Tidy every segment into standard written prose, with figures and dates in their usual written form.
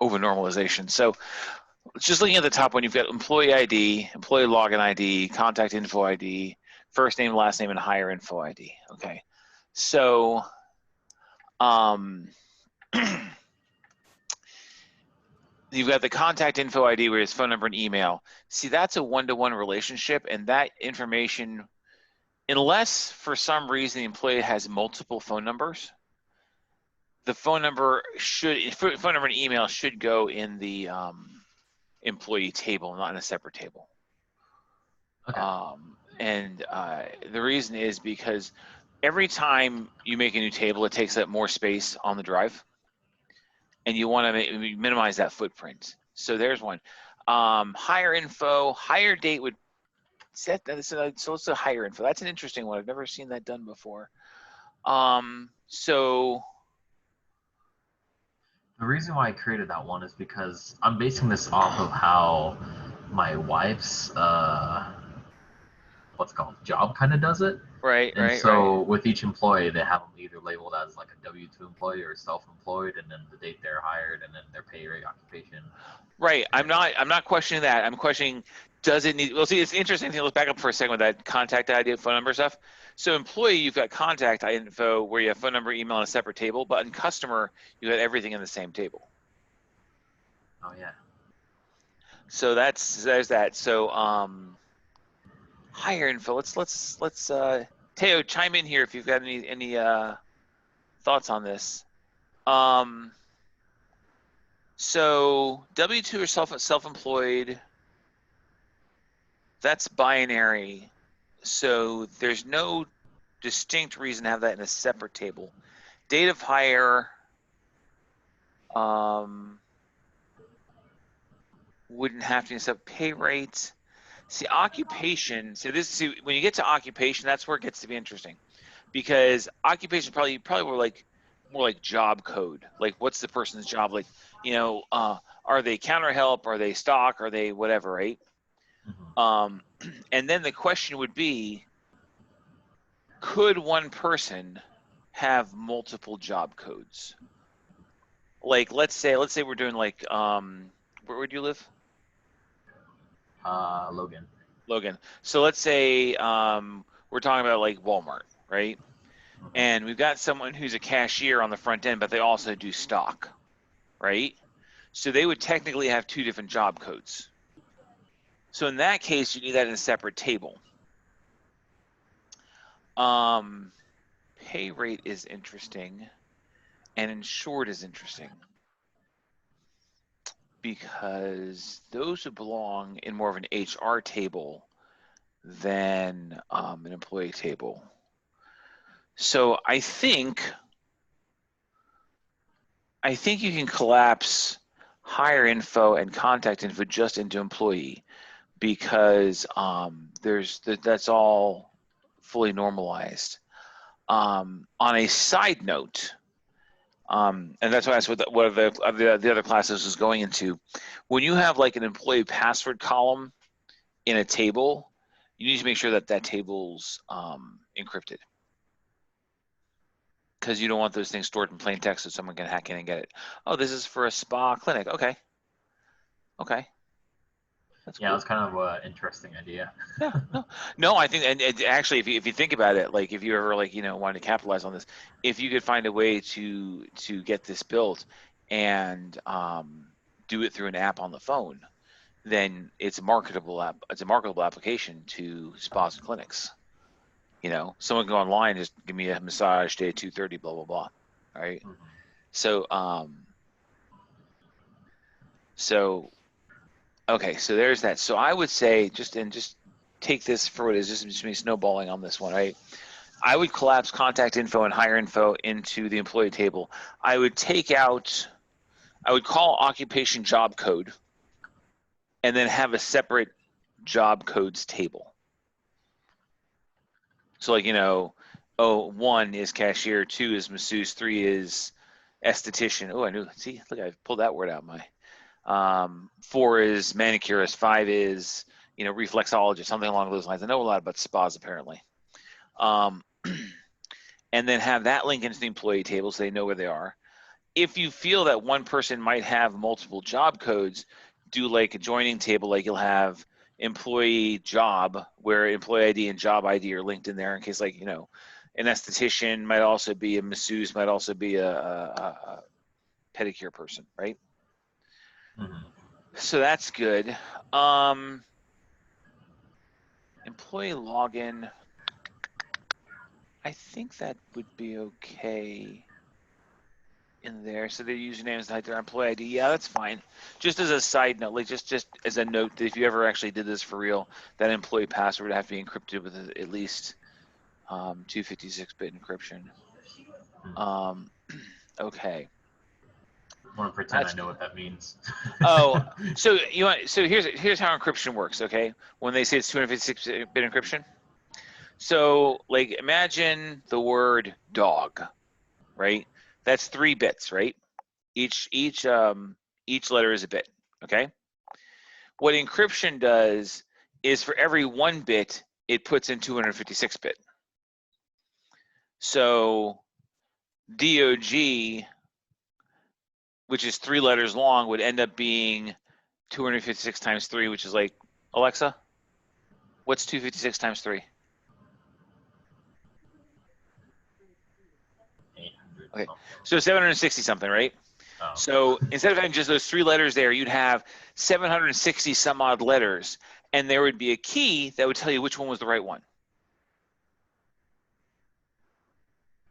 over normalization. So just looking at the top one, you've got employee ID, employee login ID, contact info ID, first name, last name, and hire info ID. Okay, so you've got the contact info ID where it's phone number and email. See, that's a one-to-one relationship, and that information, unless for some reason the employee has multiple phone numbers, the phone number and email should go in the employee table, not in a separate table. Okay. The reason is because every time you make a new table, it takes up more space on the drive, and you want to minimize that footprint. So there's one. Hire info, hire date would set that. So let's do hire info. That's an interesting one. I've never seen that done before. So the reason why I created that one is because I'm basing this off of how my wife's what's it called, job kind of does it. Right. With each employee, they have them either labeled as like a W-2 employee or self-employed, and then the date they're hired, and then their pay rate, occupation. Right. I'm not questioning that. I'm questioning, does it need? Well, see, it's interesting. Let's back up for a second with that contact ID, phone number stuff. So employee, you've got contact info where you have phone number, email in a separate table, but in customer, you got everything in the same table. Oh yeah. So there's that. So hire info. Let's Teo, chime in here if you've got any thoughts on this. So W-2 or self-employed, that's binary. So there's no distinct reason to have that in a separate table. Date of hire wouldn't have to be a separate pay rate. See, occupation. See, when you get to occupation, that's where it gets to be interesting, because occupation probably were like more like job code. Like, what's the person's job? Like, are they counter help? Are they stock? Are they whatever? Right. Mm-hmm. And then the question would be, could one person have multiple job codes? Like, let's say we're doing like, where would you live? Logan. Logan. So let's say we're talking about like Walmart, right? Mm-hmm. And we've got someone who's a cashier on the front end, but they also do stock, right? So they would technically have two different job codes. So in that case, you need that in a separate table. Pay rate is interesting, and insured is interesting, because those would belong in more of an HR table than an employee table. So I think you can collapse hire info and contact info just into employee, because that's all fully normalized. On a side note, and that's why that's what the other classes was going into. When you have like an employee password column in a table, you need to make sure that table's encrypted, because you don't want those things stored in plain text so someone can hack in and get it. Oh, this is for a spa clinic. Okay. That's yeah, cool. that's kind of an interesting idea. Yeah, no, I think, and actually, if you think about it, like if you ever wanted to capitalize on this, if you could find a way to get this built and do it through an app on the phone, then it's a marketable app. It's a marketable application to spas and clinics. Someone can go online, just give me a massage day at 2:30, blah blah blah. All right. Mm-hmm. So okay, so there's that. So I would say just take this for what it is. Just me snowballing on this one, right? I would collapse contact info and hire info into the employee table. I would call occupation job code, and then have a separate job codes table. So like, 1 is cashier, 2 is masseuse, 3 is esthetician. Oh, I knew. See, look, I pulled that word out. 4 is manicurist, 5 is reflexologist, something along those lines. I know a lot about spas apparently. And then have that link into the employee table so they know where they are. if you feel that one person might have multiple job codes, do like a joining table, like you'll have employee job, where employee ID and job ID are linked in there in case, like, you know, an esthetician might also be a masseuse, might also be a pedicure person, right? Mm-hmm. So that's good. Employee login, I think that would be okay in there. So their usernames like their employee ID. Yeah, that's fine. Just as a side note, like just as a note, that if you ever actually did this for real, that employee password would have to be encrypted with at least 256-bit encryption. Okay. I want to pretend I That's know what that means. Oh, so here's how encryption works, okay? When they say it's 256-bit encryption. So like imagine the word dog, right? That's 3 bits, right? Each letter is a bit, okay? What encryption does is for every 1 bit, it puts in 256-bit. So DOG, which is 3 letters long, would end up being 256 times 3, which is like, Alexa, what's 256 times 3? 800 Okay, something. so 760 something, right? Oh. So instead of having just those 3 letters there, you'd have 760 some odd letters, and there would be a key that would tell you which one was the right one.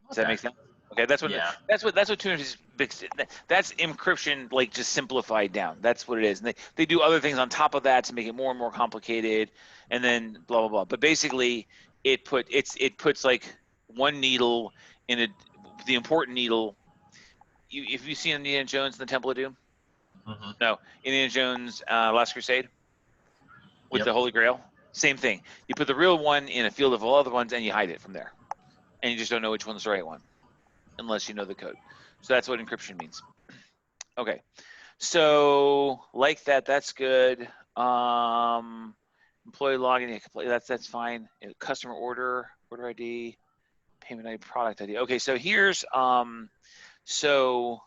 Does that make sense? Okay, that's what 256. That's encryption, like just simplified down. That's what it is. And they do other things on top of that to make it more and more complicated, and then blah blah blah. But basically, it puts like one needle in the important needle. If you see Indiana Jones and the Temple of Doom, Mm-hmm. no, Indiana Jones Last Crusade with Yep. the Holy Grail, same thing. You put the real one in a field of all other ones, and you hide it from there, and you just don't know which one's the right one unless you know the code. So that's what encryption means. Okay, so like that, that's good. Employee login, that's fine. Customer order ID, payment ID, product ID. Okay, so here's so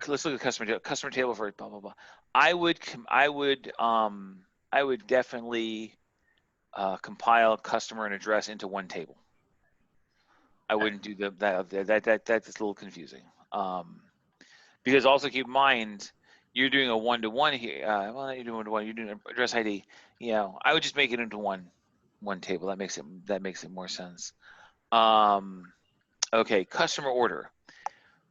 let's look at customer table for blah blah blah. I would definitely compile customer and address into one table. I wouldn't do that's a little confusing. Because also keep in mind, you're doing a one-to-one here. Well, you're doing one-to-one. You're doing address ID. You know, I would just make it into one table. That makes it more sense. Okay, customer order.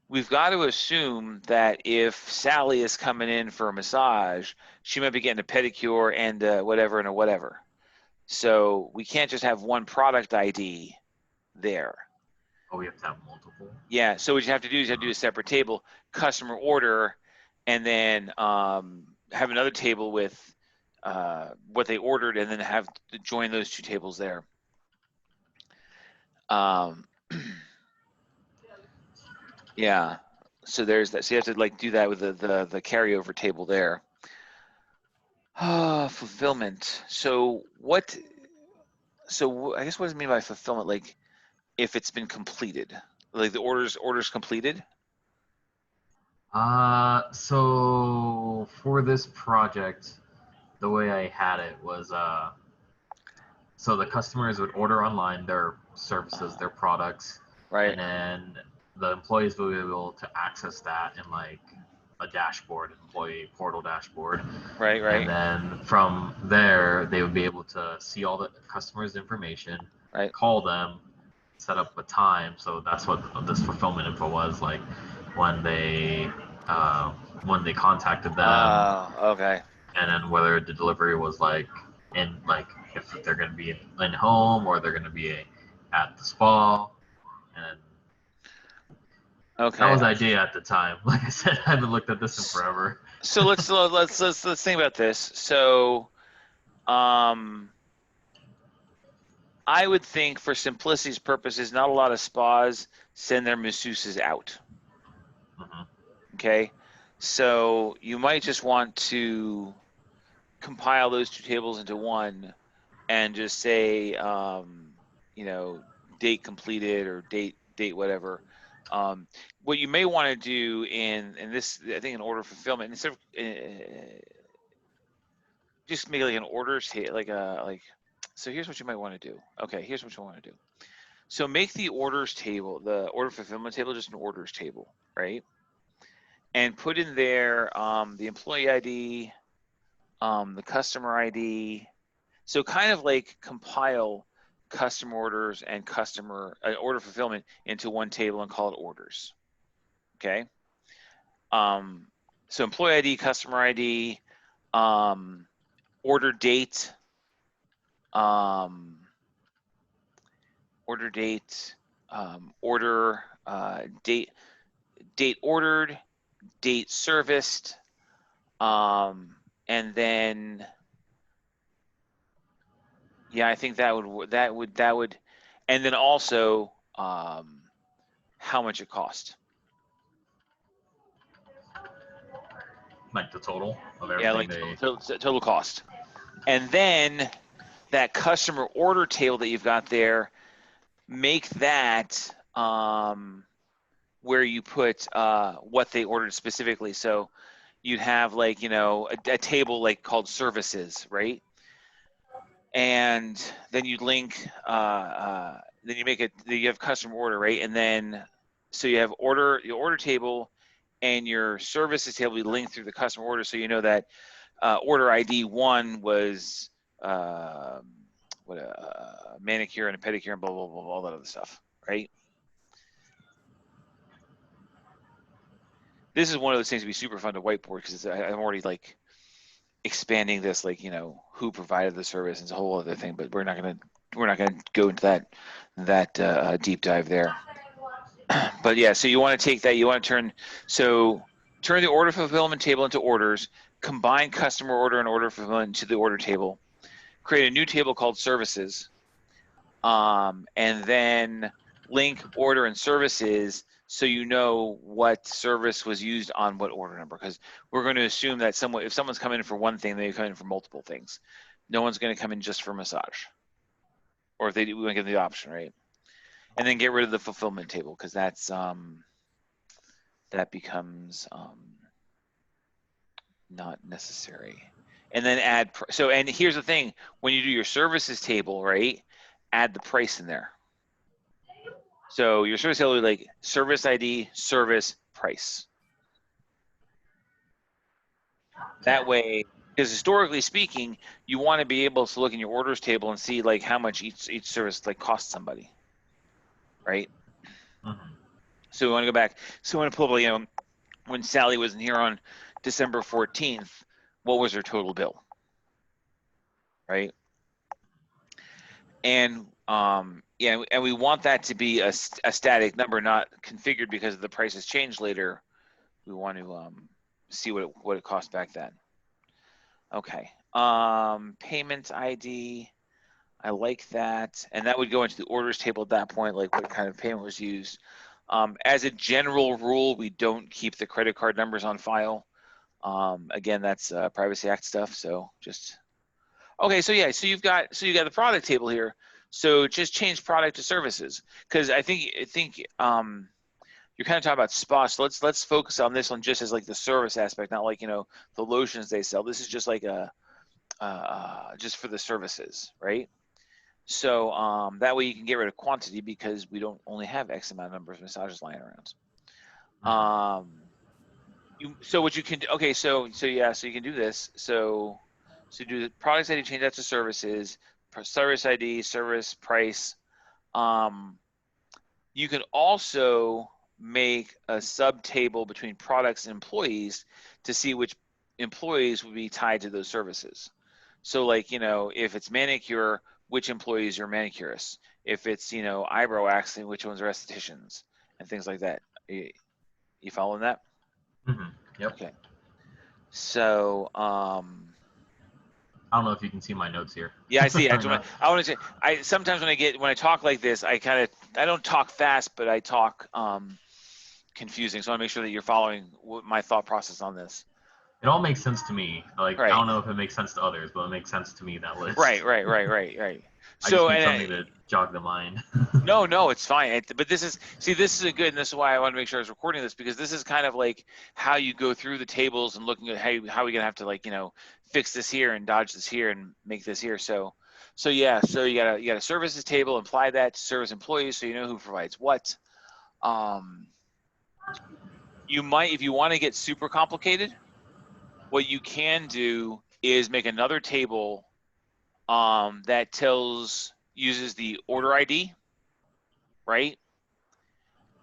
We've got to assume that if Sally is coming in for a massage, she might be getting a pedicure and whatever and a whatever. So we can't just have one product ID there. Oh, we have to have multiple. Yeah. So what you have to do is you have to do a separate table, customer order, and then have another table with what they ordered, and then have to join those 2 tables there. Yeah. So there's that. So you have to like do that with the carryover table there. Fulfillment. So what? So I guess what does it mean by fulfillment? Like if it's been completed, like the orders completed. So for this project, the way I had it was so the customers would order online their services, their products, Right. and then the employees will be able to access that in like a dashboard, an employee portal dashboard. Right. And then from there, they would be able to see all the customers' information, Right. call them, set up a time. So that's what this fulfillment info was like when they contacted them, Okay. and then whether the delivery was like in like if they're going to be in home or they're going to be at the spa, and Okay. that was the idea at the time. Like I said, I haven't looked at this in forever. So let's think about this. So, I would think for simplicity's purposes, not a lot of spas send their masseuses out. Mm-hmm. Okay, so you might just want to compile those 2 tables into one, and just say, you know, date completed or date whatever. What you may want to do in this, I think, in order fulfillment, instead of just make like an orders like. So here's what you might want to do. Okay, here's what you want to do. So make the orders table, the order fulfillment table, just an orders table, right? And put in there the employee ID, the customer ID. So kind of like compile customer orders and customer order fulfillment into one table and call it orders. Okay. So employee ID, customer ID, order date, order date, order date ordered, date serviced, and then yeah, I think that would, and then also how much it cost. Like the total of Yeah, everything. like total cost. And then that customer order table that you've got there, make that where you put what they ordered specifically. So you'd have like, you know, a table like called services, right? And then you link, then you make it, you have customer order, right? And then, so you have your order table and your services table, you link through the customer order. So you know that order ID 1 was manicure and a pedicure and blah, blah, blah, all that other stuff, right? This is one of those things to be super fun to whiteboard because I'm already like expanding this, like, you know, who provided the service, and it's a whole other thing, but we're not gonna go into that deep dive there. But yeah, so you want to take that, you want to turn the order fulfillment table into orders, combine customer order and order fulfillment into the order table, create a new table called services, and then link order and services so you know what service was used on what order number, because we're going to assume that if someone's coming in for one thing, they come in for multiple things. No one's going to come in just for massage, or if they do, we want to give them the option, right? And then get rid of the fulfillment table, because that's that becomes not necessary. And then add, and here's the thing, when you do your services table, right, add the price in there. So your service table will be like service ID, service, price. That way, because historically speaking, you want to be able to look in your orders table and see like how much each service like costs somebody, right? Mm-hmm. So we want to go back. So we want to pull up, you know, when Sally was in here on December 14th, what was her total bill, right? And yeah, and we want that to be a static number, not configured because the prices change later. We want to see what it cost back then. Okay. Payment ID. I like that, and that would go into the orders table at that point, like what kind of payment was used. As a general rule, we don't keep the credit card numbers on file. Again, that's Privacy Act stuff. So just okay. So yeah, so you got the product table here. So just change product to services, because I think you're kind of talking about spas. So let's focus on this one just as like the service aspect, not like, you know, the lotions they sell. This is just like a just for the services, right? So that way you can get rid of quantity, because we don't only have X amount of numbers of massages lying around. So what you can do, okay, so yeah, so you can do this. So do the products ID, change that to services, service ID, service, price. You can also make a sub table between products and employees to see which employees would be tied to those services. So like, you know, if it's manicure, which employees are manicurists? If it's, you know, eyebrow waxing, which ones are estheticians, and things like that. You following that? Mm-hmm. Yep. Okay. So I don't know if you can see my notes here. yeah, I see. I want to say, sometimes when I talk like this, I don't talk fast, but I talk confusing. So I want to make sure that you're following my thought process on this. It all makes sense to me. Like, I Right. don't know if it makes sense to others, but it makes sense to me, that list. Right. I just So, need and something to jog the mind. no, it's fine. But this is, see, this is a good, and this is why I want to make sure I was recording this, because this is kind of like how you go through the tables and looking at how we gonna have to, like, fix this here and dodge this here and make this here. So yeah, so you got a services table, apply that to service employees, so you know who provides what. Um, you might, if you want to get super complicated, what you can do is make another table that uses the order ID, right?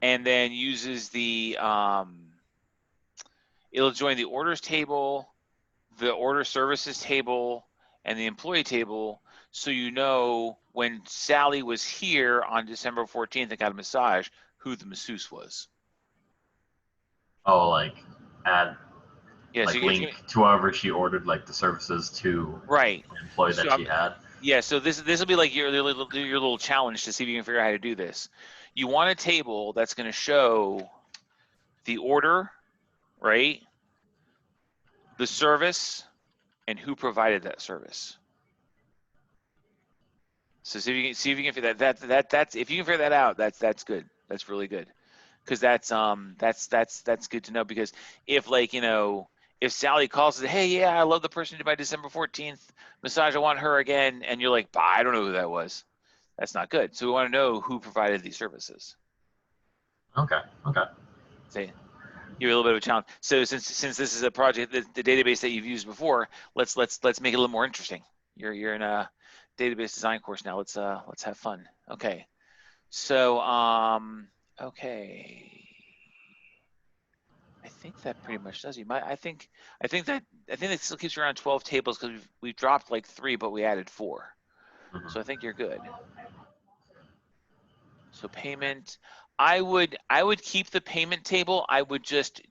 And then uses it'll join the orders table, the order services table, and the employee table, so you know when Sally was here on December 14th and got a massage, who the masseuse was. Oh, like add Yeah, so like if you, link to however she ordered like the services to right. the employee So that she had. yeah, so this will be like your little challenge to see if you can figure out how to do this. You want a table that's going to show the order, right? The service, and who provided that service. So see if you can figure that's if you can figure that out, that's good. That's really good, because that's good to know. Because if, like, if Sally calls and says, hey, yeah, I love the person who did my December 14th massage, I want her again, and you're like, bah, I don't know who that was. That's not good. So we want to know who provided these services. Okay. See, you're a little bit of a challenge. So since this is a project, the database that you've used before, let's make it a little more interesting. You're in a database design course now. Let's have fun. Okay. So okay. I think that pretty much does you. I think that still keeps you around 12 tables, because we've dropped like 3, but we added 4. Mm-hmm. So I think you're good. So payment, I would keep the payment table. I would just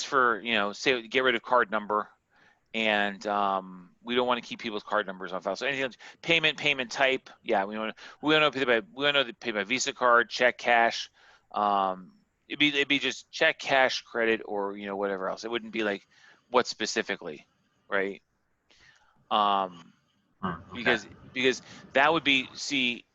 for, say, get rid of card number, and we don't want to keep people's card numbers on file. So anything else, payment type, yeah, we want to pay by Visa card, check, cash. It'd be just check, cash, credit, or whatever else. It wouldn't be like what specifically, right? Okay. Because that would be, see,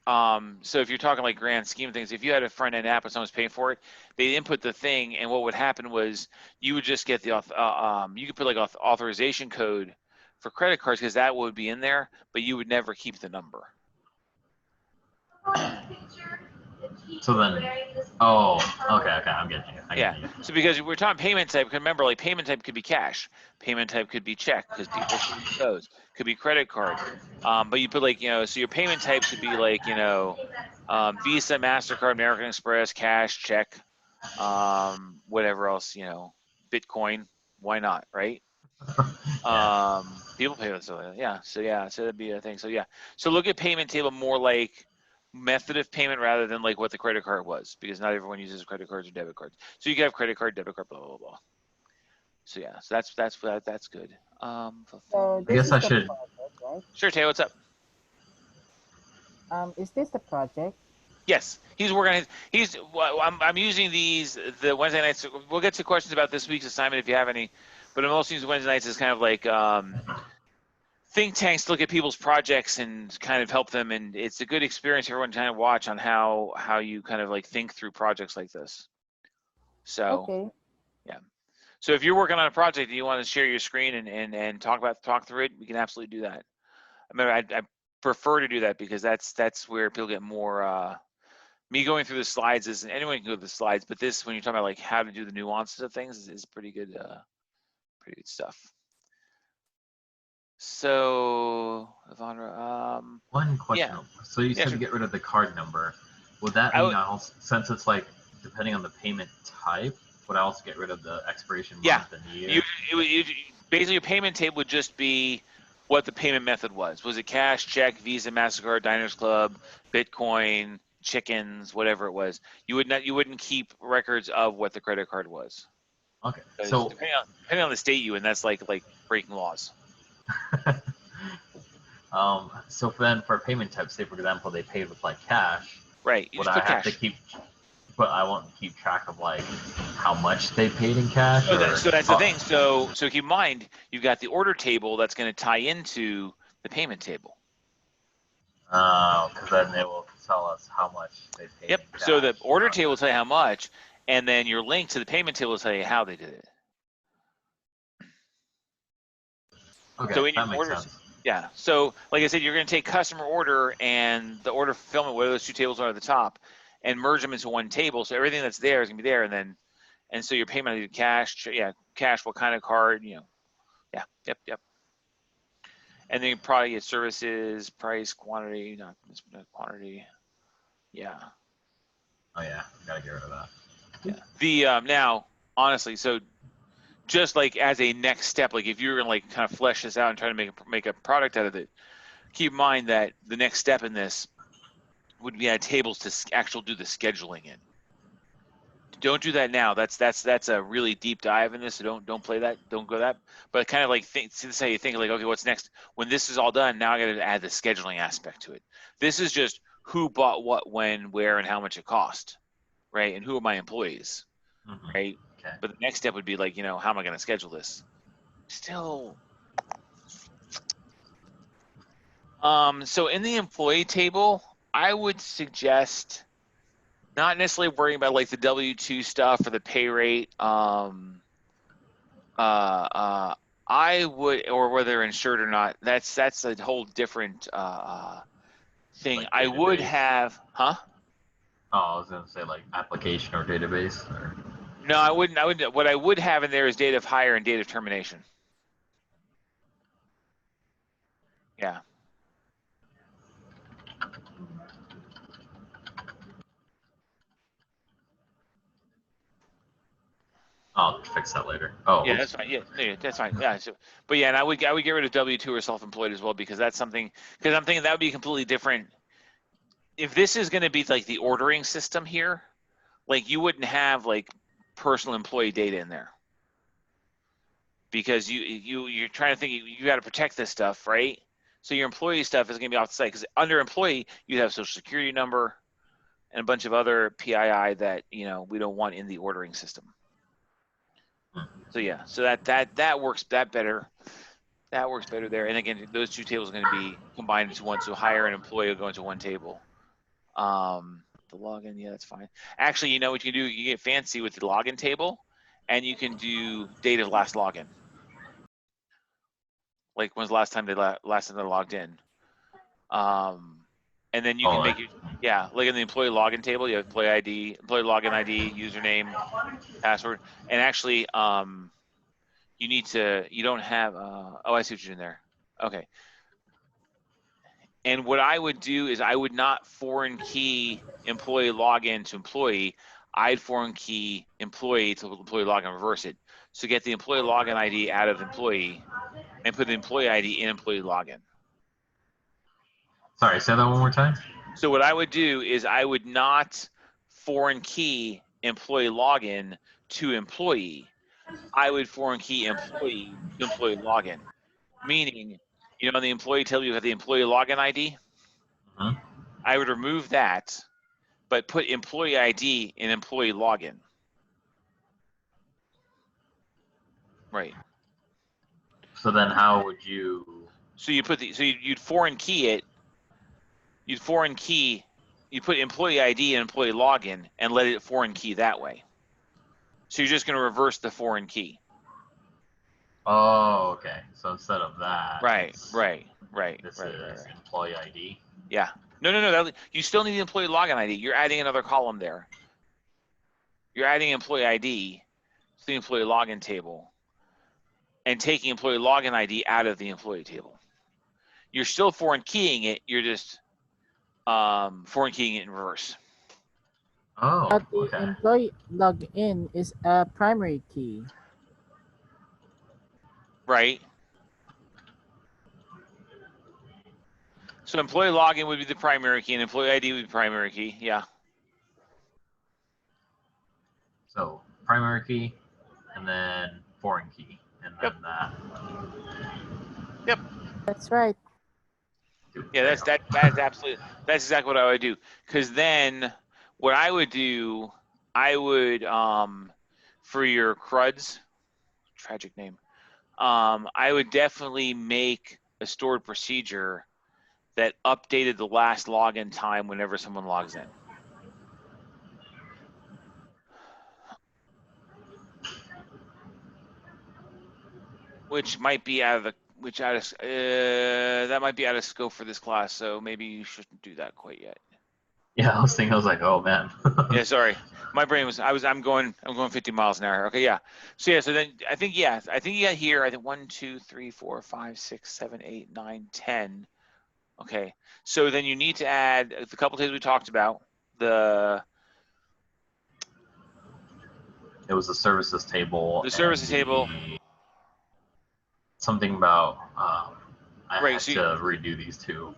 so if you're talking like grand scheme of things, if you had a front end app and someone's paying for it, they input the thing, and what would happen was you would just get you could put like authorization code for credit cards, because that would be in there, but you would never keep the number. So then, oh, okay, I'm getting you. Yeah. So because we're talking payment type, remember, like, payment type could be cash, payment type could be check, because people use those, could be credit card. But you put, like, so your payment types would be like, Visa, MasterCard, American Express, cash, check, whatever else, Bitcoin, why not, right? Yeah. People pay with stuff like that. Yeah, so that'd be a thing. So yeah, so look at payment table more like method of payment rather than like what the credit card was, because not everyone uses credit cards or debit cards. So you can have credit card, debit card, blah blah blah. So yeah, so that's good. So I Fulfillment. this guess is I the should. project, right? Sure, Tay, what's up? Is this the project? Yes, he's working on his. I'm using the Wednesday nights. We'll get to questions about this week's assignment if you have any, but I'm also using Wednesday nights as kind of like think tanks to look at people's projects and kind of help them, and it's a good experience for everyone to kind of watch on how you kind of like think through projects like this. So Okay. yeah. So if you're working on a project and you want to share your screen and talk through it, we can absolutely do that. I prefer to do that, because that's where people get more. Me going through the slides is, anyone can go through the slides, but this, when you're talking about like how to do the nuances of things, is pretty good stuff. So, Ivandra, One question. yeah, So you yeah, said to sure. get rid of the card number. Would that I mean would, I also, since it's like depending on the payment type, would I also get rid of the expiration yeah, month and you, year? basically your payment table would just be what the payment method was. Was it cash, check, Visa, MasterCard, Diners Club, Bitcoin, chickens, whatever it was? You wouldn't keep records of what the credit card was, Okay. because So depending on the state you in, that's like breaking laws. so then for payment type, say for example they paid with like cash, Right. You would just I put have to cash. keep But I won't keep track of like how much they paid in cash. So that's the thing. So keep in mind, you've got the order table that's going to tie into the payment table. Because then they will tell us how much they paid. Yep. In cash. So the order table will tell you how much, and then your link to the payment table will tell you how they did it. Okay, So in your that makes orders, sense. yeah. So like I said, you're going to take customer order and the order fulfillment, whether those two tables are at the top, and merge them into one table. So everything that's there is going to be there, and so your payment ID, cash, cash, what kind of card, yep. And then you probably get services, price, quantity, not quantity, yeah. Oh yeah, gotta get rid of that. Yeah. The now, honestly, so just like as a next step, like if you're gonna like kind of flesh this out and try to make a product out of it, keep in mind that the next step in this would be add tables to actually do the scheduling in. Don't do that now. That's a really deep dive in this. So don't play that. Don't go that. But kind of like think. This is how you think. Like, okay, what's next? When this is all done, now I got to add the scheduling aspect to it. This is just who bought what, when, where, and how much it cost, right? And who are my employees, right? Okay. But the next step would be like, how am I going to schedule this? Still. So in the employee table, I would suggest not necessarily worrying about like the W-2 stuff or the pay rate. I would, or whether they're insured or not. That's a whole different thing. Like I would database. have, huh? Oh, I was gonna say like application or database. Or... No, I wouldn't. What I would have in there is date of hire and date of termination. Yeah. I'll fix that later. Oh, Yeah, oops. that's fine. Yeah, that's fine. Yeah, so, but yeah, and I would get rid of W-2 or self-employed as well, because that's something. Because I'm thinking that would be completely different. If this is going to be like the ordering system here, like you wouldn't have like personal employee data in there, because you're trying to think you got to protect this stuff, right? So your employee stuff is going to be off the site, because under employee you have social security number and a bunch of other PII that we don't want in the ordering system. So yeah, so that works better. That works better there. And again, those two tables are going to be combined into one. So hire and employee will go into one table. The login, yeah, that's fine. Actually, you know what you can do? You get fancy with the login table, and you can do date of last login. Like when's the last time they logged in? And then you can make it, like in the employee login table, you have employee ID, employee login ID, username, password, and actually, you don't have. Oh, I see what you're doing there. Okay. And what I would do is I would not foreign key employee login to employee. I'd foreign key employee to employee login, reverse it. So get the employee login ID out of employee and put the employee ID in employee login. Sorry, say that one more time. So what I would do is I would not foreign key employee login to employee. I would foreign key employee to employee login. Meaning, on the employee table you have the employee login ID. Mm-hmm. I would remove that, but put employee ID in employee login. Right. So then how would you... So you put you'd foreign key it. You'd foreign key, you put employee ID in employee login and let it foreign key that way. So you're just going to reverse the foreign key. Oh, okay. So instead of that... Right. This is employee ID? Yeah. No. You still need the employee login ID. You're adding another column there. You're adding employee ID to the employee login table and taking employee login ID out of the employee table. You're still foreign keying it. You're just foreign keying it in reverse. Oh, But the okay. employee login is a primary key. Right. So employee login would be the primary key and employee ID would be the primary key. Yeah. So primary key and then foreign key and then that. Yep. That's right. Yeah, that's exactly what I would do. Because then what I would do, I would for your CRUDs, tragic name. I would definitely make a stored procedure that updated the last login time whenever someone logs in. Which might be out of the that might be out of scope for this class, so maybe you shouldn't do that quite yet. Yeah, I was like, oh man. Yeah, sorry. My brain was I'm going 50 miles an hour. Okay, yeah. So yeah, so then I think you got here, I think 1, 2, 3, 4, 5, 6, 7, 8, 9, 10. Okay. So then you need to add the couple things we talked about. It was the services table. The services table. Something about I Right, had so to redo these two.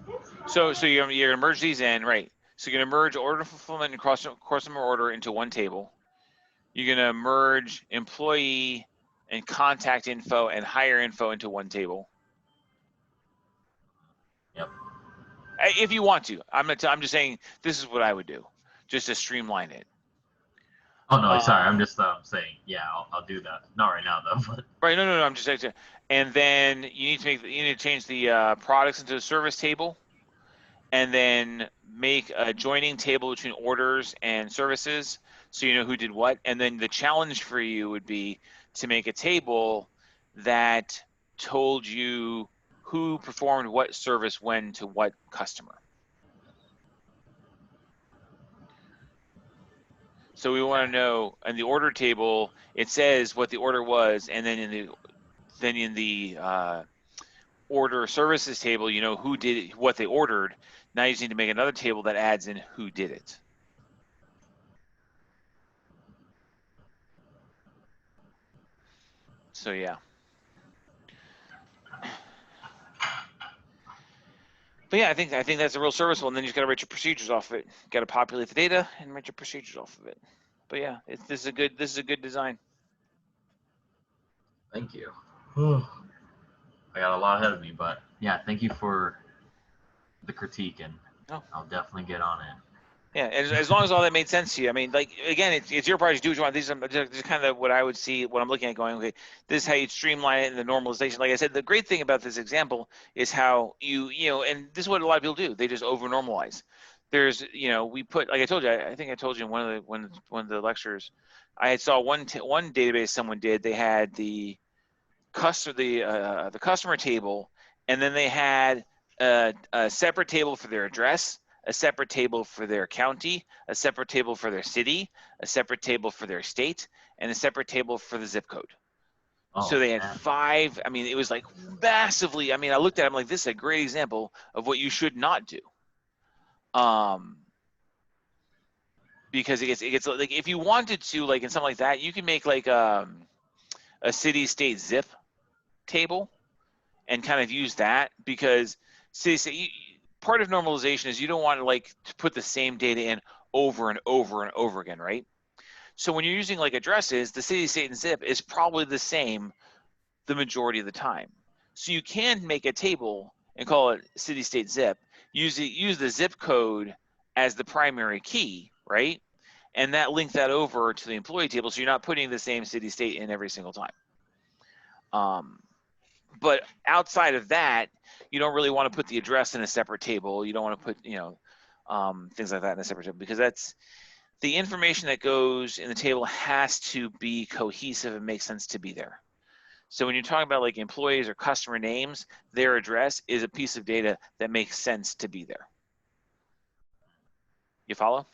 So you're gonna merge these in, right? So you're gonna merge order fulfillment and customer order into one table. You're gonna merge employee and contact info and hire info into one table. Yep. If you want to, I'm just saying this is what I would do, just to streamline it. Oh no, sorry. I'm just saying. Yeah, I'll do that. Not right now though. But. Right. No. I'm just saying. And then you need to change the products into a service table, and then make a joining table between orders and services, so you know who did what. And then the challenge for you would be to make a table that told you who performed what service when to what customer. So we want to know in the order table, it says what the order was, and then in the order services table, you know who did it, what they ordered. Now you just need to make another table that adds in who did it. So yeah. But yeah, I think that's a real serviceable, and then you just got to write your procedures off of it. You got to populate the data and write your procedures off of it. But yeah, this is a good design. Thank you. I got a lot ahead of me, but yeah, thank you for the critique, and I'll definitely get on it. Yeah, as long as all that made sense to you. I mean, like, again, it's your project. Do what you want. These are just kind of what I would see when I'm looking at going, okay, this is how you streamline it in the normalization. Like I said, the great thing about this example is how you know, and this is what a lot of people do. They just over normalize. There's, we put, like I told you, I think I told you in one of the lectures, I had saw one database someone did. They had the customer table, and then they had a separate table for their address, a separate table for their county, a separate table for their city, a separate table for their state, and a separate table for the zip code. So they had 5. I mean, it was like massively. I mean, I looked at it, I'm like, this is a great example of what you should not do. Because it gets like, if you wanted to, like in something like that, you can make like a city state zip table and kind of use that, because part of normalization is you don't want to put the same data in over and over and over again, right? So when you're using like addresses, the city, state, and zip is probably the same the majority of the time. So you can make a table and call it city, state, zip. Use the zip code as the primary key, right? And that link that over to the employee table, so you're not putting the same city, state in every single time. But outside of that, you don't really want to put the address in a separate table. You don't want to put, things like that in a separate table, because that's the information that goes in the table has to be cohesive and make sense to be there. So when you're talking about like employees or customer names, their address is a piece of data that makes sense to be there. You follow?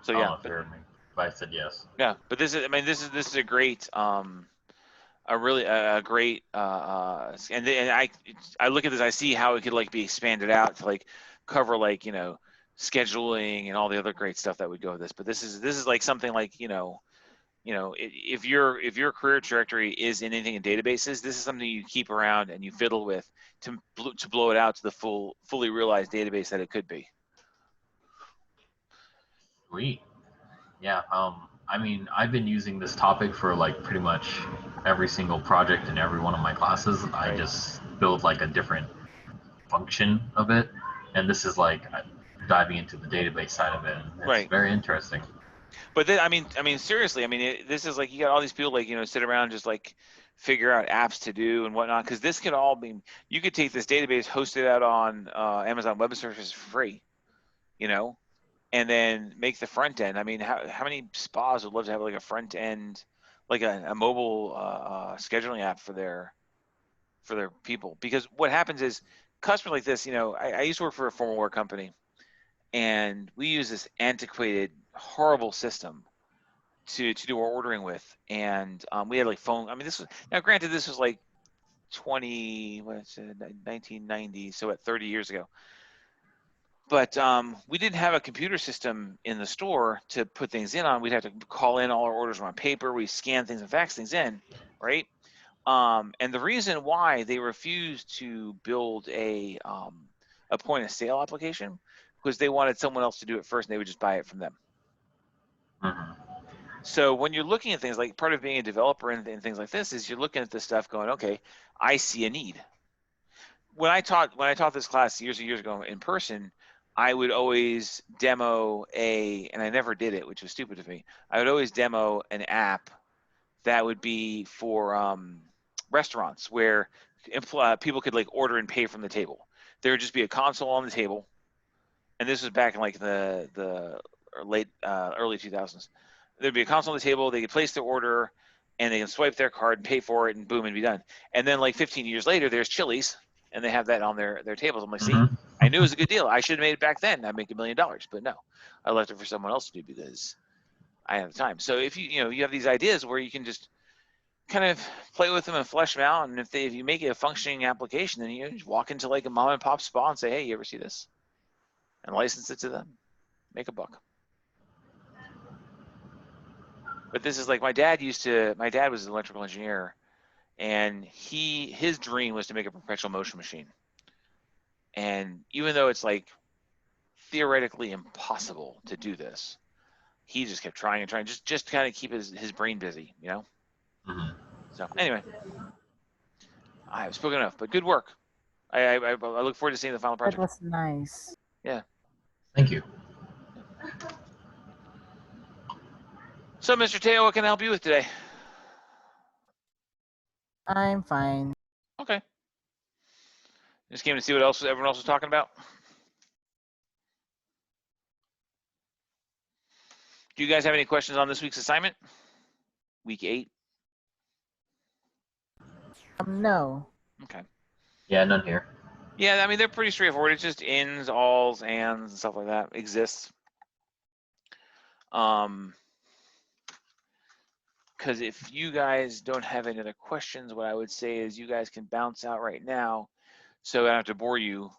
So yeah. I said yes. Yeah, but this is a great, and I look at this, I see how it could like be expanded out to like cover like, scheduling and all the other great stuff that would go with this. But this is like something like, if your career trajectory is in anything in databases, this is something you keep around and you fiddle with to blow it out to the fully realized database that it could be. Sweet. Yeah. I mean, I've been using this topic for like pretty much every single project in every one of my classes. Right. I just build like a different function of it. and this is like diving into the database side of it. It's Right. very interesting. But then, I mean, seriously, I mean, this is like you got all these people like sit around and just like figure out apps to do and whatnot, because this could all be. You could take this database, host it out on Amazon Web Services for free, and then make the front end. I mean, how many spas would love to have like a front end, like a mobile scheduling app for their people? Because what happens is customers like this, I used to work for a formal wear company, and we use this antiquated, horrible system to do our ordering with, and we had like phone. I mean, this was, now granted, this was like 1990, so at 30 years ago. But we didn't have a computer system in the store to put things in on. We'd have to call in all our orders on paper. We scan things and fax things in, right? And the reason why they refused to build a point of sale application was they wanted someone else to do it first, and they would just buy it from them. Mm-hmm. So when you're looking at things, like part of being a developer and things like this is you're looking at this stuff going, okay, I see a need. When I taught this class years and years ago in person, I would always demo and I never did it, which was stupid of me. I would always demo an app that would be for restaurants where people could like order and pay from the table. There would just be a console on the table, and this was back in like the late early 2000s. There'd be a console on the table. They could place their order, and they can swipe their card and pay for it, and boom, and be done. And then like 15 years later, there's Chili's, and they have that on their tables. I'm like, see, Mm-hmm. I knew it was a good deal. I should have made it back then. I'd make $1 million, but no, I left it for someone else to do because I have the time. So if you have these ideas where you can just kind of play with them and flesh them out, and if you make it a functioning application, then you just walk into like a mom and pop spa and say, hey, you ever see this? And license it to them, make a buck. But this is like my dad was an electrical engineer, and his dream was to make a perpetual motion machine. And even though it's like theoretically impossible to do this, he just kept trying and trying, just to kind of keep his brain busy, Mm-hmm. So anyway, I have spoken enough, but good work. I look forward to seeing the final That project. was nice. Yeah. Thank you. So, Mr. Teo, what can I help you with today? I'm fine. Okay. Just came to see what else everyone else was talking about. Do you guys have any questions on this week's assignment? Week 8? No. Okay. Yeah, none here. Yeah, I mean, they're pretty straightforward. It's just ins, alls, ands, and stuff like that. Exists. Because if you guys don't have any other questions, what I would say is you guys can bounce out right now, so I don't have to bore you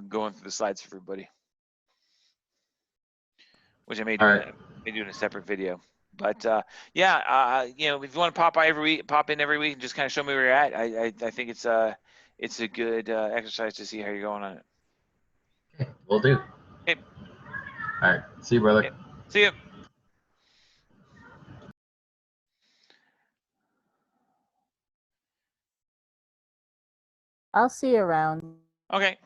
going through the slides for everybody, which I may do, in a separate video. But yeah, if you want to pop in every week and just kind of show me where you're at, I think it's a good exercise to see how you're going on it. Okay, will do. Okay. All right. See you, brother. Okay. See you. I'll see you around. Okay.